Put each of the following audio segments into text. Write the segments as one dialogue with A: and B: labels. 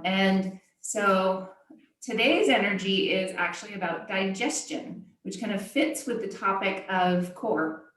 A: And so today's energy is actually about digestion, which kind of fits with the topic of core.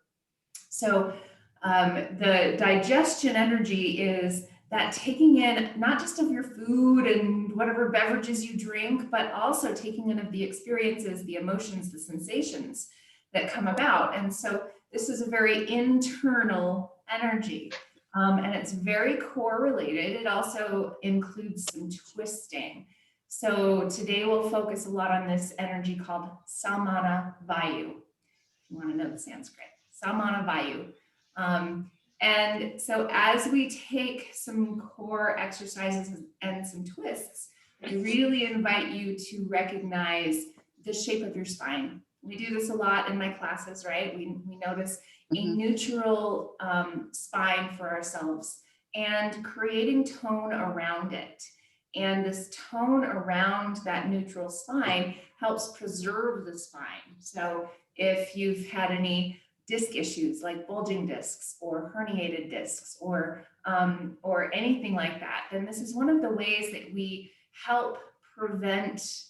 A: So the digestion energy is that taking in not just of your food and whatever beverages you drink, but also taking in of the experiences, the emotions, the sensations that come about. And so this is a very internal energy, and it's very core related. It also includes some twisting. So today we'll focus a lot on this energy called Samana, vayu. If you want to know the Sanskrit, Samana, vayu. And so as we take some core exercises and some twists, I really invite you to recognize the shape of your spine. We do this a lot in my classes, right? We notice a neutral spine for ourselves and creating tone around it. And this tone around that neutral spine helps preserve the spine. So if you've had any disc issues like bulging discs or herniated discs or anything like that, then this is one of the ways that we help prevent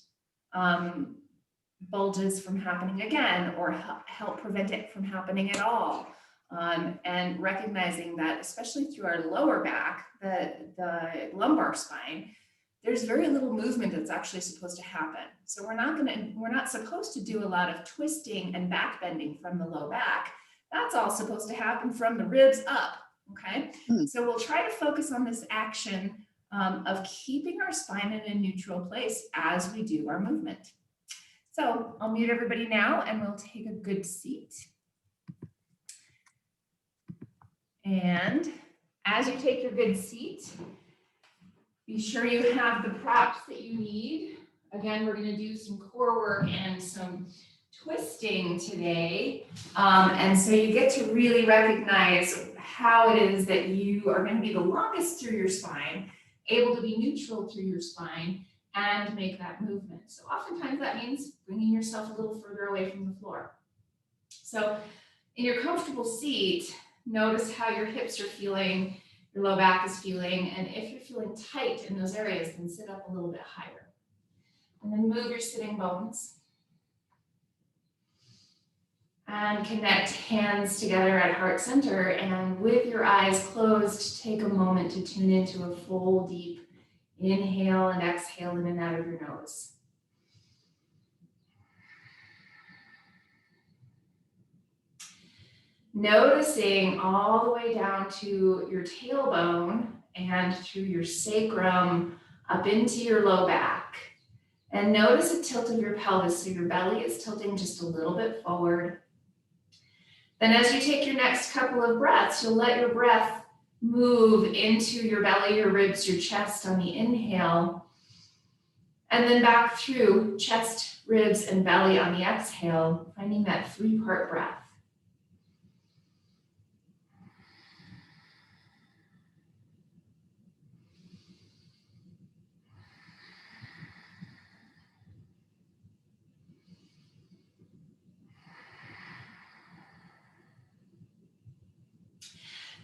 A: bulges from happening again, or help prevent it from happening at all. And recognizing that, especially through our lower back, the lumbar spine, there's very little movement that's actually supposed to happen. So we're not supposed to do a lot of twisting and back bending from the low back. That's all supposed to happen from the ribs up, okay? So we'll try to focus on this action of keeping our spine in a neutral place as we do our movement. So I'll mute everybody now and we'll take a good seat. And as you take your good seat, be sure you have the props that you need. Again, we're going to do some core work and some twisting today. And so you get to really recognize how it is that you are going to be the longest through your spine, able to be neutral through your spine, and make that movement. So oftentimes that means bringing yourself a little further away from the floor. So in your comfortable seat, notice how your hips are feeling, your low back is feeling, and if you're feeling tight in those areas, then sit up a little bit higher. And then move your sitting bones. And connect hands together at heart center, and with your eyes closed, take a moment to tune into a full, deep inhale and exhale in and out of your nose. Noticing all the way down to your tailbone and through your sacrum up into your low back. And notice a tilt of your pelvis, so your belly is tilting just a little bit forward. Then as you take your next couple of breaths, you'll let your breath move into your belly, your ribs, your chest on the inhale, and then back through chest, ribs, and belly on the exhale, finding that 3-part breath.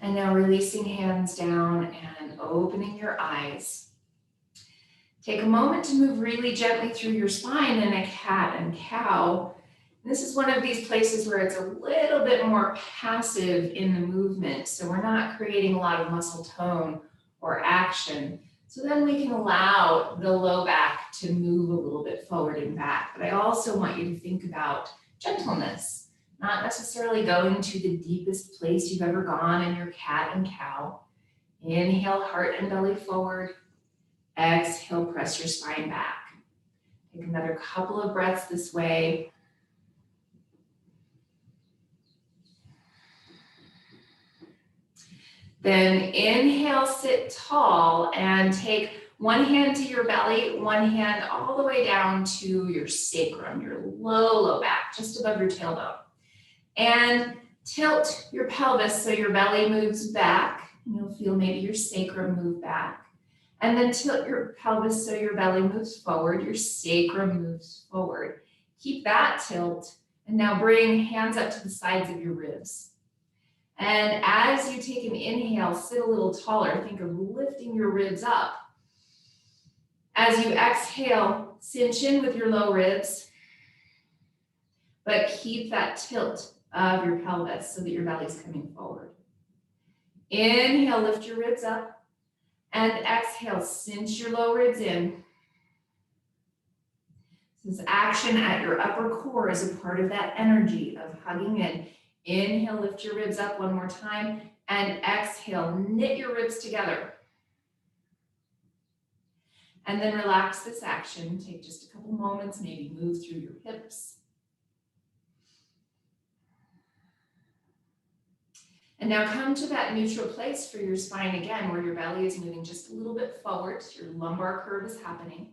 A: And now releasing hands down and opening your eyes. Take a moment to move really gently through your spine in a cat and cow. This is one of these places where it's a little bit more passive in the movement, so we're not creating a lot of muscle tone or action. So then we can allow the low back to move a little bit forward and back. But I also want you to think about gentleness. Not necessarily going to the deepest place you've ever gone in your cat and cow. Inhale, heart and belly forward. Exhale, press your spine back. Take another couple of breaths this way. Then inhale, sit tall, and take one hand to your belly, one hand all the way down to your sacrum, your low back, just above your tailbone. And tilt your pelvis so your belly moves back, and you'll feel maybe your sacrum move back. And then tilt your pelvis so your belly moves forward, your sacrum moves forward. Keep that tilt, and now bring hands up to the sides of your ribs. And as you take an inhale, sit a little taller. Think of lifting your ribs up. As you exhale, cinch in with your low ribs, but keep that tilt of your pelvis so that your belly's coming forward. Inhale, lift your ribs up, and exhale, cinch your low ribs in. This action at your upper core is a part of that energy of hugging in. Inhale, lift your ribs up one more time, and exhale, knit your ribs together. And then relax this action. Take just a couple moments, maybe move through your hips. And now come to that neutral place for your spine again, where your belly is moving just a little bit forward. Your lumbar curve is happening.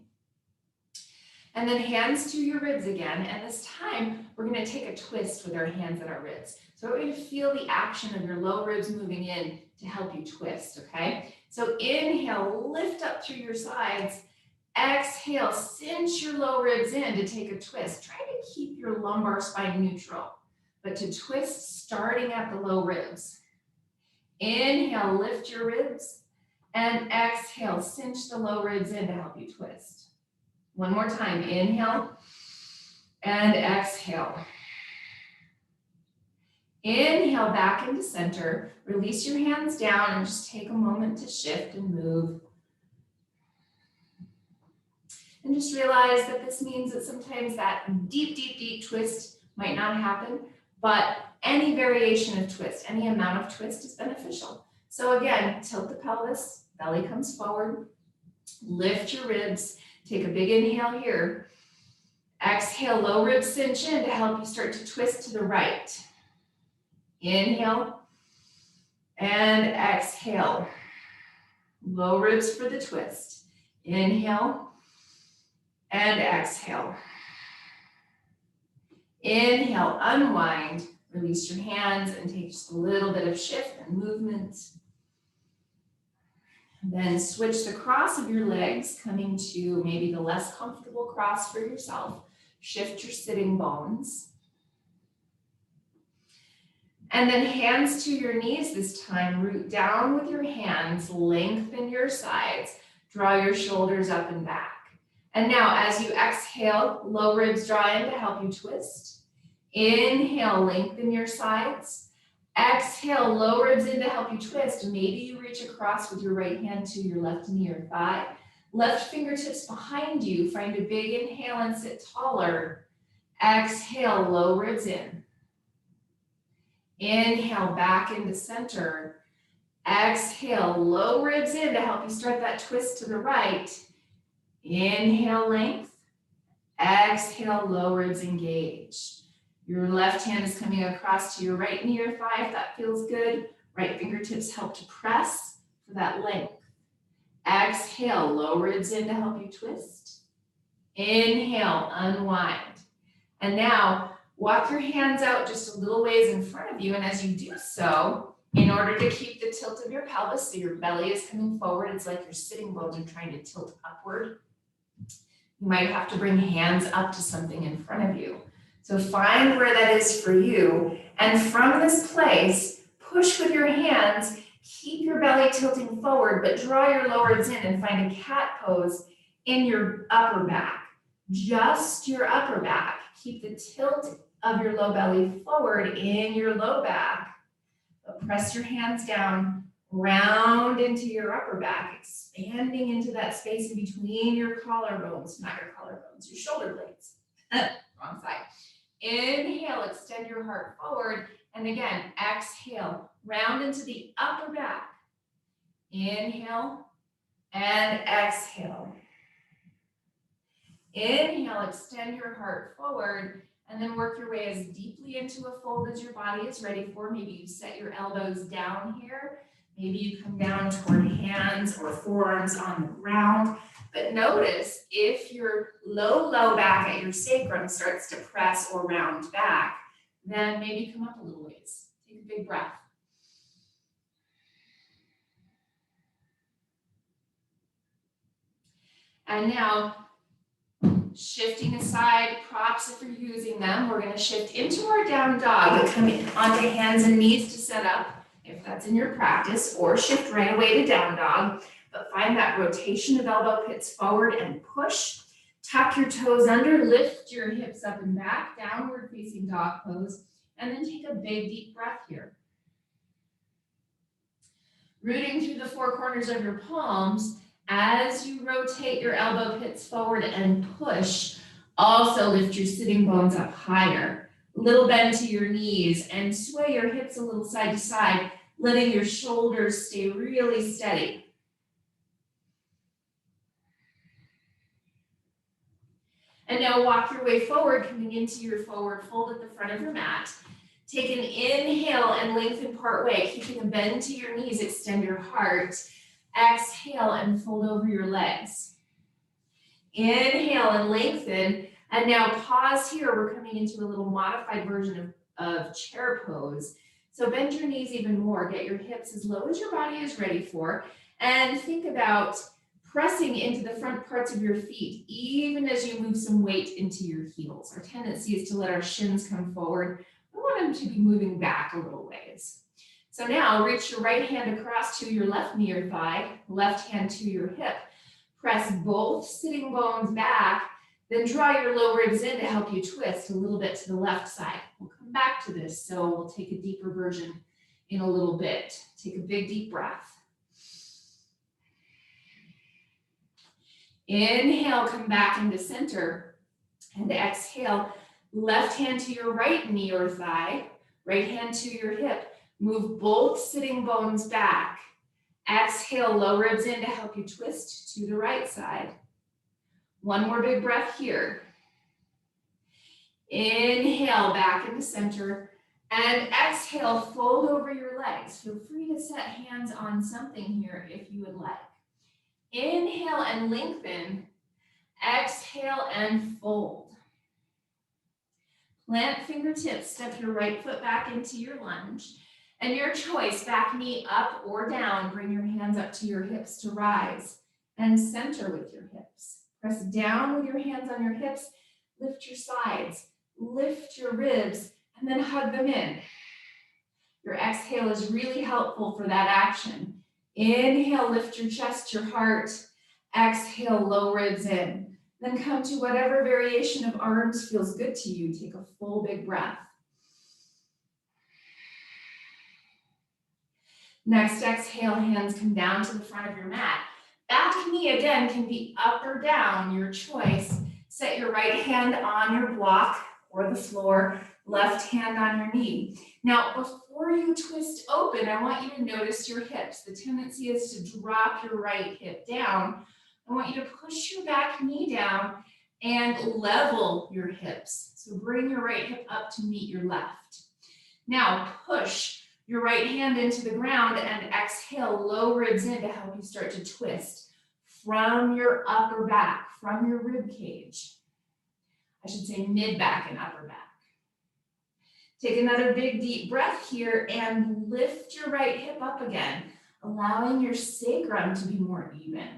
A: And then hands to your ribs again. And this time, we're going to take a twist with our hands at our ribs. So we're going to feel the action of your low ribs moving in to help you twist, okay? So inhale, lift up through your sides. Exhale, cinch your low ribs in to take a twist. Try to keep your lumbar spine neutral, but to twist starting at the low ribs. Inhale, lift your ribs, and exhale, cinch the low ribs in to help you twist. One more time, inhale and exhale. Inhale back into center, release your hands down and just take a moment to shift and move. And just realize that this means that sometimes that deep, deep, deep twist might not happen, but any variation of twist, any amount of twist is beneficial. So again, tilt the pelvis, belly comes forward, lift your ribs, take a big inhale here. Exhale, low ribs cinch in to help you start to twist to the right. Inhale and exhale. Low ribs for the twist. Inhale and exhale. Inhale, unwind, release your hands and take just a little bit of shift and movement. Then switch the cross of your legs, coming to maybe the less comfortable cross for yourself. Shift your sitting bones. And then hands to your knees this time. Root down with your hands, lengthen your sides, draw your shoulders up and back. And now as you exhale, low ribs draw in to help you twist. Inhale, lengthen your sides. Exhale, low ribs in to help you twist. Maybe you reach across with your right hand to your left knee or thigh. Left fingertips behind you. Find a big inhale and sit taller. Exhale, low ribs in. Inhale, back into center. Exhale, low ribs in to help you start that twist to the right. Inhale, length. Exhale, low ribs engage. Your left hand is coming across to your right knee or thigh if that feels good. Right fingertips help to press for that length. Exhale, low ribs in to help you twist. Inhale, unwind. And now walk your hands out just a little ways in front of you. And as you do so, in order to keep the tilt of your pelvis, so your belly is coming forward, it's like your sitting bones are trying to tilt upward. You might have to bring hands up to something in front of you. So find where that is for you. And from this place, push with your hands, keep your belly tilting forward, but draw your low ribs in and find a cat pose in your upper back. Just your upper back. Keep the tilt of your low belly forward in your low back. But press your hands down, round into your upper back, expanding into that space in between your collarbones, not your collarbones, your shoulder blades. Wrong side. Inhale, extend your heart forward. And again, exhale, round into the upper back. Inhale and exhale. Inhale, extend your heart forward, and then work your way as deeply into a fold as your body is ready for. Maybe you set your elbows down here. Maybe you come down toward hands or forearms on the ground. But notice if your low back at your sacrum starts to press or round back, then maybe come up a little ways. Take a big breath. And now, shifting aside props if you're using them, we're going to shift into our down dog. You'll come onto hands and knees to set up, if that's in your practice, or shift right away to down dog. but find that rotation of elbow pits forward and push. Tuck your toes under, lift your hips up and back, downward facing dog pose, and then take a big deep breath here. Rooting through the four corners of your palms, as you rotate your elbow pits forward and push, also lift your sitting bones up higher. Little bend to your knees and sway your hips a little side to side, letting your shoulders stay really steady. And now walk your way forward, coming into your forward fold at the front of your mat. Take an inhale and lengthen part way, keeping a bend to your knees, extend your heart. Exhale and fold over your legs. Inhale and lengthen. And now pause here. We're coming into a little modified version of chair pose. So bend your knees even more. Get your hips as low as your body is ready for. And think about pressing into the front parts of your feet, even as you move some weight into your heels. Our tendency is to let our shins come forward. We want them to be moving back a little ways. So now reach your right hand across to your left knee or thigh, left hand to your hip. Press both sitting bones back, then draw your low ribs in to help you twist a little bit to the left side. We'll come back to this, so we'll take a deeper version in a little bit. Take a big deep breath. Inhale, come back into center, and exhale, left hand to your right knee or thigh, right hand to your hip. Move both sitting bones back. Exhale, low ribs in to help you twist to the right side. One more big breath here. Inhale, back into center, and exhale, fold over your legs. Feel free to set hands on something here if you would like. Inhale and lengthen. Exhale and fold. Plant fingertips, step your right foot back into your lunge. And your choice, back knee up or down, bring your hands up to your hips to rise. And center with your hips. Press down with your hands on your hips, lift your sides, lift your ribs, and then hug them in. Your exhale is really helpful for that action. Inhale, lift your chest, your heart. Exhale, low ribs in. Then come to whatever variation of arms feels good to you. Take a full big breath. Next, exhale, hands come down to the front of your mat. Back knee, again, can be up or down, your choice. Set your right hand on your block or the floor, left hand on your knee. Now, before you twist open, I want you to notice your hips. The tendency is to drop your right hip down. I want you to push your back knee down and level your hips. So bring your right hip up to meet your left. Now, push your right hand into the ground and exhale, low ribs in to help you start to twist from your upper back, from your rib cage. I should say mid back and upper back. Take another big deep breath here and lift your right hip up again, allowing your sacrum to be more even.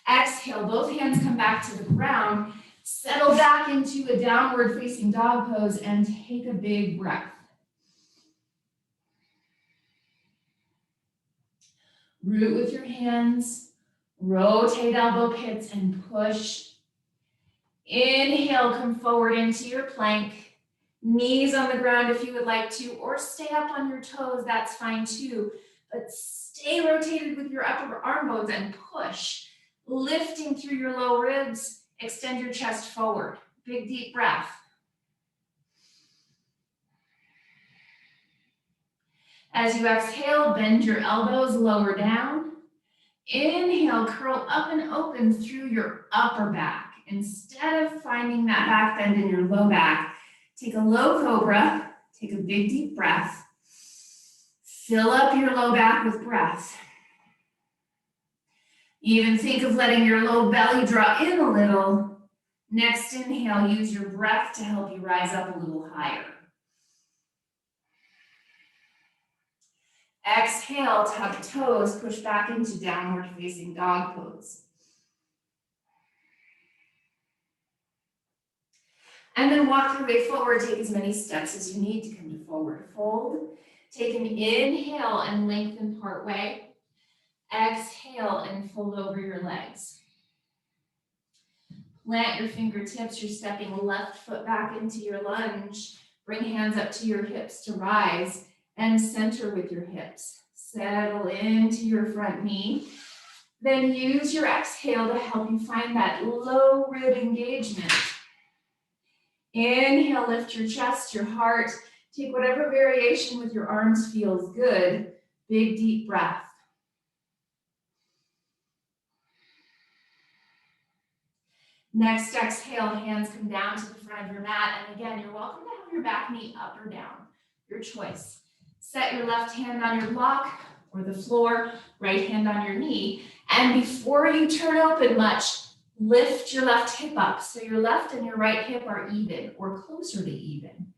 A: Exhale, both hands come back to the ground, settle back into a downward facing dog pose and take a big breath. Root with your hands, rotate elbow pits and push. Inhale, come forward into your plank. Knees on the ground if you would like to, or stay up on your toes, that's fine too. But stay rotated with your upper arm bones and push. Lifting through your low ribs, extend your chest forward. Big deep breath. As you exhale, bend your elbows lower down. Inhale, curl up and open through your upper back. Instead of finding that back bend in your low back, take a low cobra, take a big deep breath. Fill up your low back with breath. Even think of letting your low belly draw in a little. Next inhale, use your breath to help you rise up a little higher. Exhale, tuck toes, push back into downward facing dog pose. And then walk your way forward, take as many steps as you need to come to forward fold. Take an inhale and lengthen part way. Exhale and fold over your legs. Plant your fingertips. You're stepping left foot back into your lunge. Bring hands up to your hips to rise and center with your hips. Settle into your front knee. Then use your exhale to help you find that low rib engagement. Inhale, lift your chest, your heart. Take whatever variation with your arms feels good. Big, deep breath. Next exhale, hands come down to the front of your mat. And again, you're welcome to have your back knee up or down, your choice. Set your left hand on your block or the floor, right hand on your knee. And before you turn open much, lift your left hip up. So your left and your right hip are even or closer to even.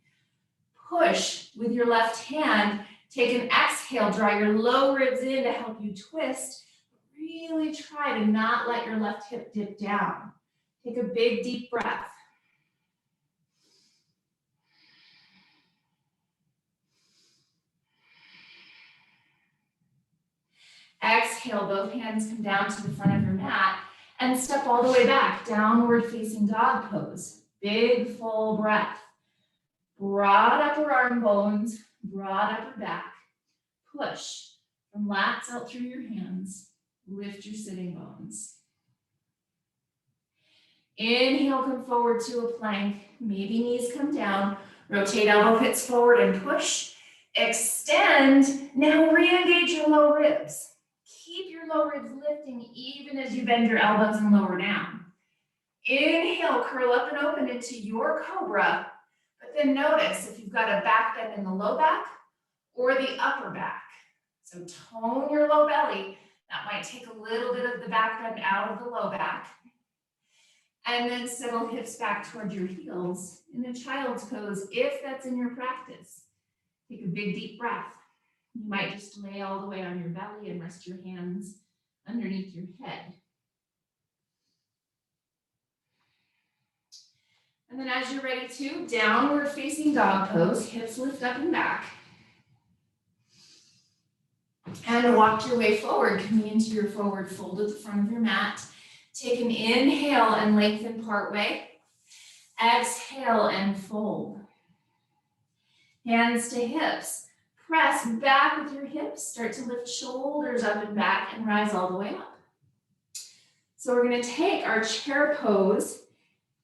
A: Push with your left hand. Take an exhale, draw your low ribs in to help you twist. Really try to not let your left hip dip down. Take a big, deep breath. Exhale, both hands come down to the front of your mat and step all the way back, downward facing dog pose. Big, full breath. Broad upper arm bones, broad upper back. Push from lats out through your hands. Lift your sitting bones. Inhale, come forward to a plank. Maybe knees come down. Rotate elbow pits forward and push. Extend. Now re-engage your low ribs. Keep your low ribs lifting even as you bend your elbows and lower down. Inhale, curl up and open into your cobra. But then notice if you've got a back bend in the low back or the upper back. So tone your low belly. That might take a little bit of the back bend out of the low back. And then settle hips back toward your heels in a child's pose, if that's in your practice. Take a big, deep breath. You might just lay all the way on your belly and rest your hands underneath your head. And then as you're ready to, downward facing dog pose, hips lift up and back. And walk your way forward, coming into your forward fold at the front of your mat. Take an inhale and lengthen part way. Exhale and fold. Hands to hips. Press back with your hips. Start to lift shoulders up and back and rise all the way up. So we're going to take our chair pose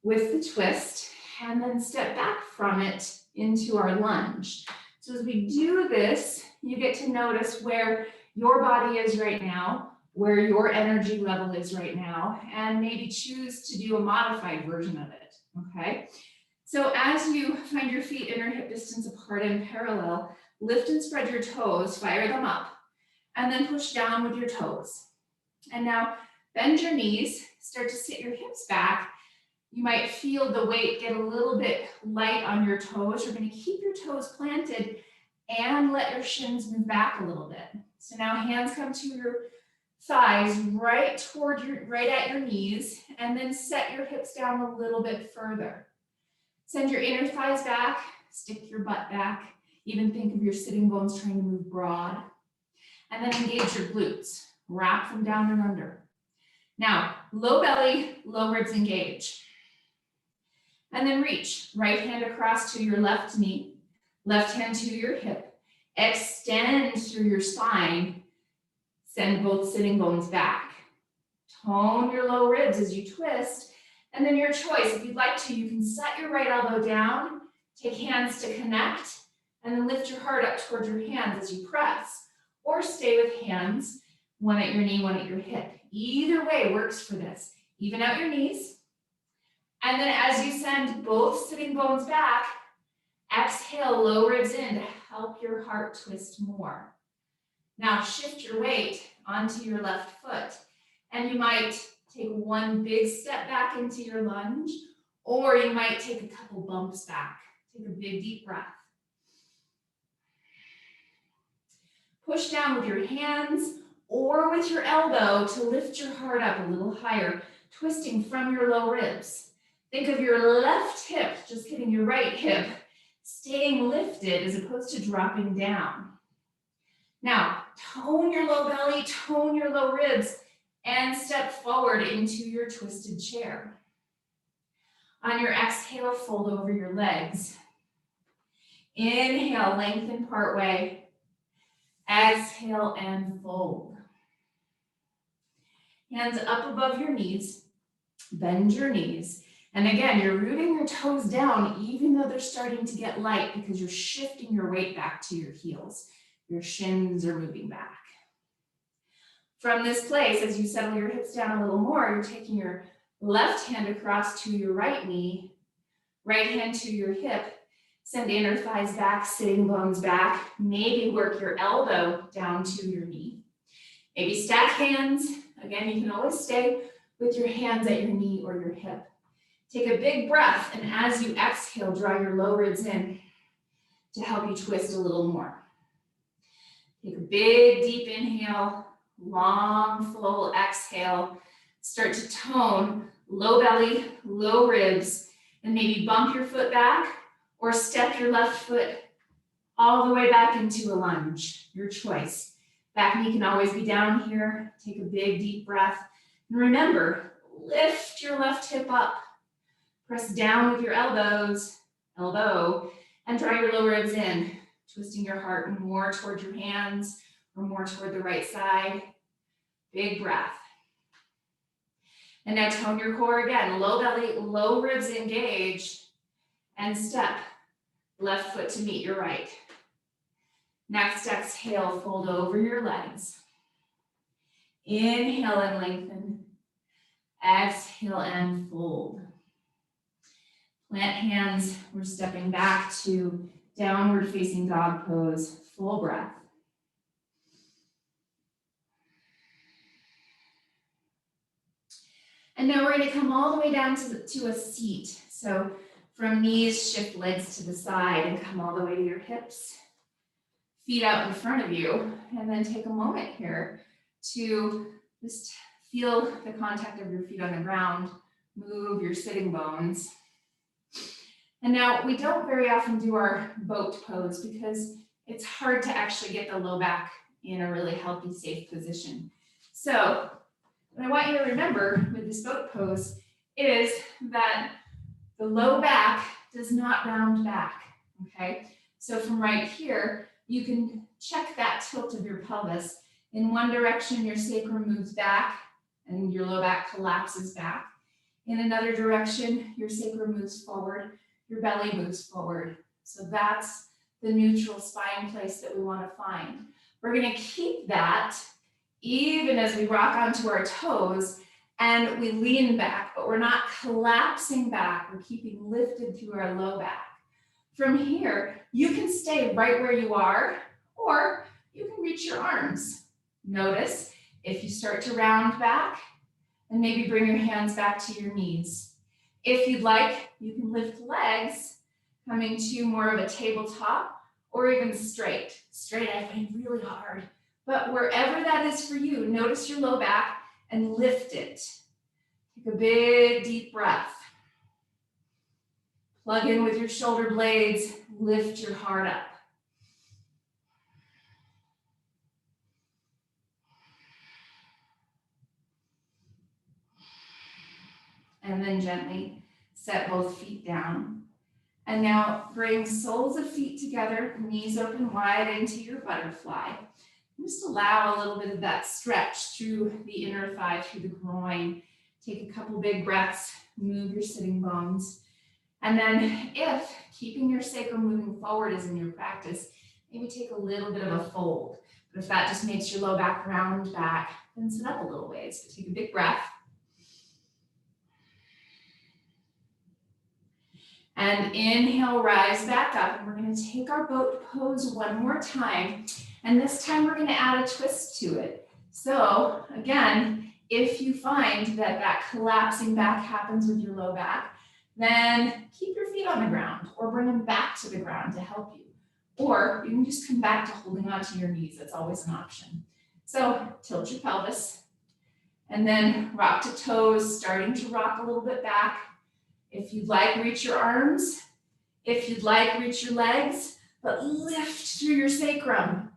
A: with the twist and then step back from it into our lunge. So as we do this, you get to notice where your body is right now, where your energy level is right now, and maybe choose to do a modified version of it, okay? So as you find your feet inner hip distance apart and parallel, lift and spread your toes, fire them up, and then push down with your toes. And now bend your knees, start to sit your hips back. You might feel the weight get a little bit light on your toes. You're going to keep your toes planted and let your shins move back a little bit. So now hands come to your thighs right at your knees, and then set your hips down a little bit further. Send your inner thighs back, stick your butt back, even think of your sitting bones trying to move broad. And then engage your glutes, wrap them down and under. Now, low belly, low ribs engage. And then reach, right hand across to your left knee, left hand to your hip. Extend through your spine. Send both sitting bones back. Tone your low ribs as you twist. And then your choice, if you'd like to, you can set your right elbow down, take hands to connect, and then lift your heart up towards your hands as you press. Or stay with hands, one at your knee, one at your hip. Either way works for this. Even out your knees. And then as you send both sitting bones back, exhale, low ribs in to help your heart twist more. Now shift your weight onto your left foot, and you might take one big step back into your lunge, or you might take a couple bumps back. Take a big deep breath. Push down with your hands or with your elbow to lift your heart up a little higher, twisting from your low ribs. Think of your left hip, just kidding, your right hip, staying lifted as opposed to dropping down. Now, tone your low belly, tone your low ribs, and step forward into your twisted chair. On your exhale, fold over your legs. Inhale, lengthen part way. Exhale and fold. Hands up above your knees. Bend your knees. And again, you're rooting your toes down even though they're starting to get light because you're shifting your weight back to your heels. Your shins are moving back. From this place, as you settle your hips down a little more, you're taking your left hand across to your right knee, right hand to your hip. Send inner thighs back, sitting bones back. Maybe work your elbow down to your knee. Maybe stack hands. Again, you can always stay with your hands at your knee or your hip. Take a big breath, and as you exhale, draw your low ribs in to help you twist a little more. Take a big, deep inhale, long, full exhale. Start to tone low belly, low ribs, and maybe bump your foot back or step your left foot all the way back into a lunge, your choice. Back knee can always be down here. Take a big, deep breath. And remember, lift your left hip up. Press down with your elbows, and draw your low ribs in, twisting your heart more toward your hands or more toward the right side. Big breath. And now tone your core again. Low belly, low ribs engage, and step. Left foot to meet your right. Next exhale, fold over your legs. Inhale and lengthen. Exhale and fold. Plant hands, we're stepping back to downward facing dog pose, full breath. And now we're going to come all the way down to a seat. So from knees, shift legs to the side and come all the way to your hips. Feet out in front of you. And then take a moment here to just feel the contact of your feet on the ground. Move your sitting bones. And now we don't very often do our boat pose because it's hard to actually get the low back in a really healthy, safe position. So what I want you to remember with this boat pose is that the low back does not round back, okay? So from right here, you can check that tilt of your pelvis. In one direction, your sacrum moves back and your low back collapses back. In another direction, your sacrum moves forward, your belly moves forward. So that's the neutral spine place that we want to find. We're going to keep that even as we rock onto our toes and we lean back, but we're not collapsing back. We're keeping lifted through our low back. From here, you can stay right where you are, or you can reach your arms. Notice if you start to round back, and maybe bring your hands back to your knees. If you'd like, you can lift legs, coming to more of a tabletop, or even straight. Straight, I find really hard. But wherever that is for you, notice your low back and lift it. Take a big, deep breath. Plug in with your shoulder blades, lift your heart up. And then gently set both feet down. And now bring soles of feet together, knees open wide into your butterfly. Just allow a little bit of that stretch through the inner thigh, through the groin. Take a couple big breaths, move your sitting bones. And then if keeping your sacrum moving forward is in your practice, maybe take a little bit of a fold. But if that just makes your low back round back, then sit up a little ways. So take a big breath. And inhale, rise back up. And we're going to take our boat pose one more time. And this time we're going to add a twist to it. So again, if you find that that collapsing back happens with your low back, then keep your feet on the ground or bring them back to the ground to help you. Or you can just come back to holding onto your knees. That's always an option. So tilt your pelvis and then rock to toes, starting to rock a little bit back. If you'd like, reach your arms. If you'd like, reach your legs, but lift through your sacrum.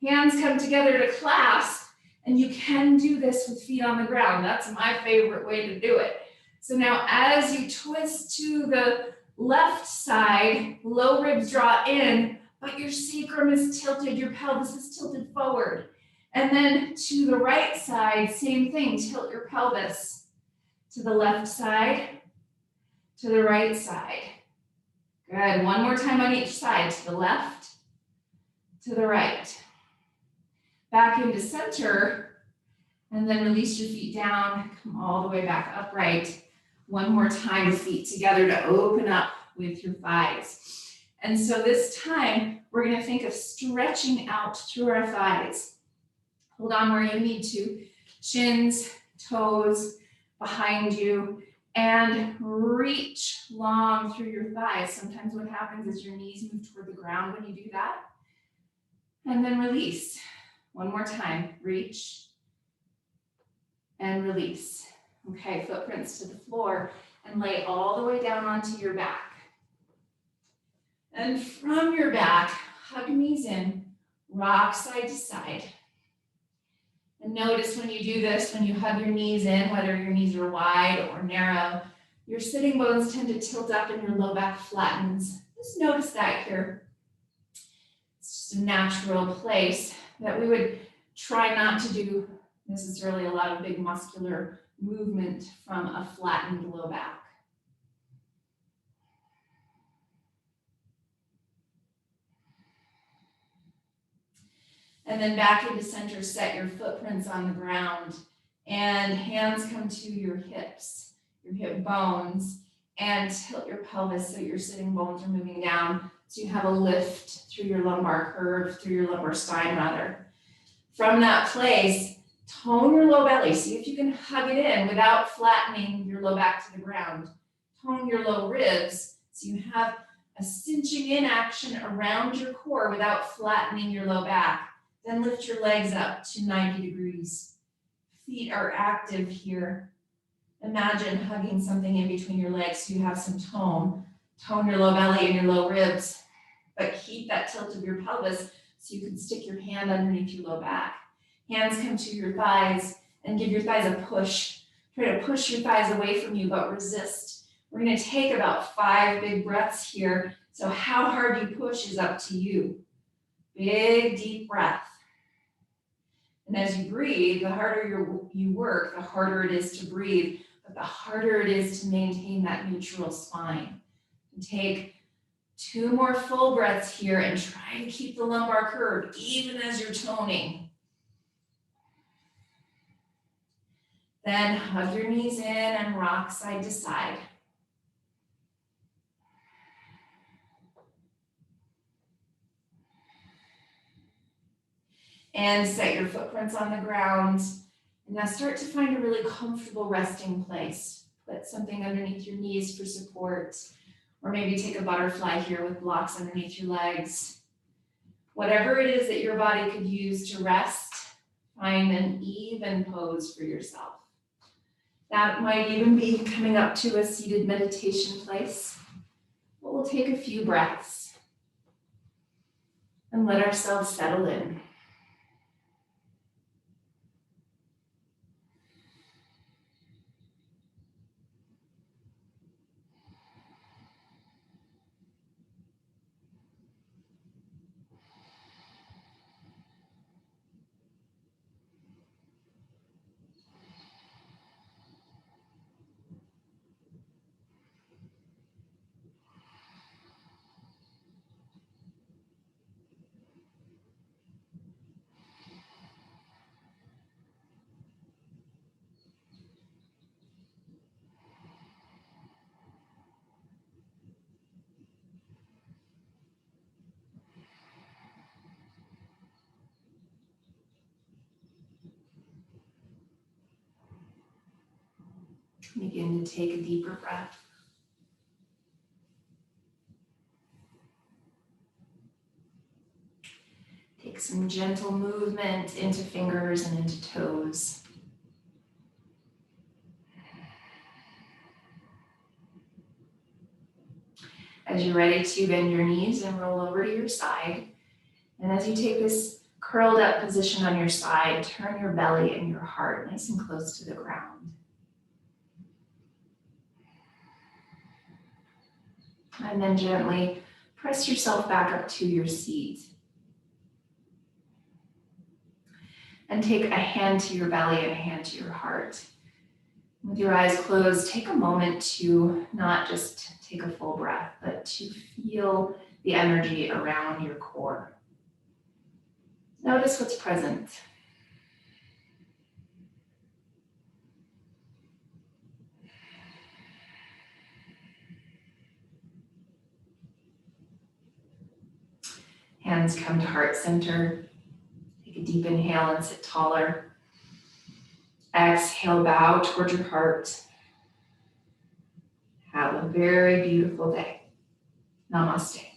A: Hands come together to clasp, and you can do this with feet on the ground. That's my favorite way to do it. So now as you twist to the left side, low ribs draw in, but your sacrum is tilted, your pelvis is tilted forward. And then to the right side, same thing, tilt your pelvis to the left side, to the right side. Good, one more time on each side, to the left, to the right. Back into center, and then release your feet down, come all the way back upright. One more time, feet together to open up with your thighs. And so this time, we're gonna think of stretching out through our thighs. Hold on where you need to, shins, toes behind you, and reach long through your thighs. Sometimes what happens is your knees move toward the ground when you do that. And then release. One more time, reach and release. Okay, footprints to the floor and lay all the way down onto your back. And from your back, hug knees in, rock side to side. And notice when you do this, when you hug your knees in, whether your knees are wide or narrow, your sitting bones tend to tilt up and your low back flattens. Just notice that here. It's just a natural place that we would try not to do necessarily a lot of big muscular movement from a flattened low back. And then back into center, set your footprints on the ground and hands come to your hips, your hip bones, and tilt your pelvis so your sitting bones are moving down. So you have a lift through your lumbar curve, through your lumbar spine rather. From that place, tone your low belly. See if you can hug it in without flattening your low back to the ground. Tone your low ribs so you have a cinching in action around your core without flattening your low back. Then lift your legs up to 90 degrees. Feet are active here. Imagine hugging something in between your legs so you have some tone. Tone your low belly and your low ribs, but keep that tilt of your pelvis so you can stick your hand underneath your low back. Hands come to your thighs and give your thighs a push. Try to push your thighs away from you, but resist. We're gonna take about 5 big breaths here. So how hard you push is up to you. Big, deep breath. And as you breathe, the harder you work, the harder it is to breathe, but the harder it is to maintain that neutral spine. And take 2 more full breaths here and try to keep the lumbar curved even as you're toning. Then hug your knees in and rock side to side. And set your footprints on the ground. And now start to find a really comfortable resting place. Put something underneath your knees for support, or maybe take a butterfly here with blocks underneath your legs. Whatever it is that your body could use to rest, find an even pose for yourself. That might even be coming up to a seated meditation place. But we'll take a few breaths and let ourselves settle in. Begin to take a deeper breath. Take some gentle movement into fingers and into toes. As you're ready to bend your knees and roll over to your side. And as you take this curled up position on your side, turn your belly and your heart nice and close to the ground. And then gently press yourself back up to your seat. And take a hand to your belly and a hand to your heart. With your eyes closed, take a moment to not just take a full breath, but to feel the energy around your core. Notice what's present. Hands come to heart center. Take a deep inhale and sit taller. Exhale, bow towards your heart. Have a very beautiful day. Namaste.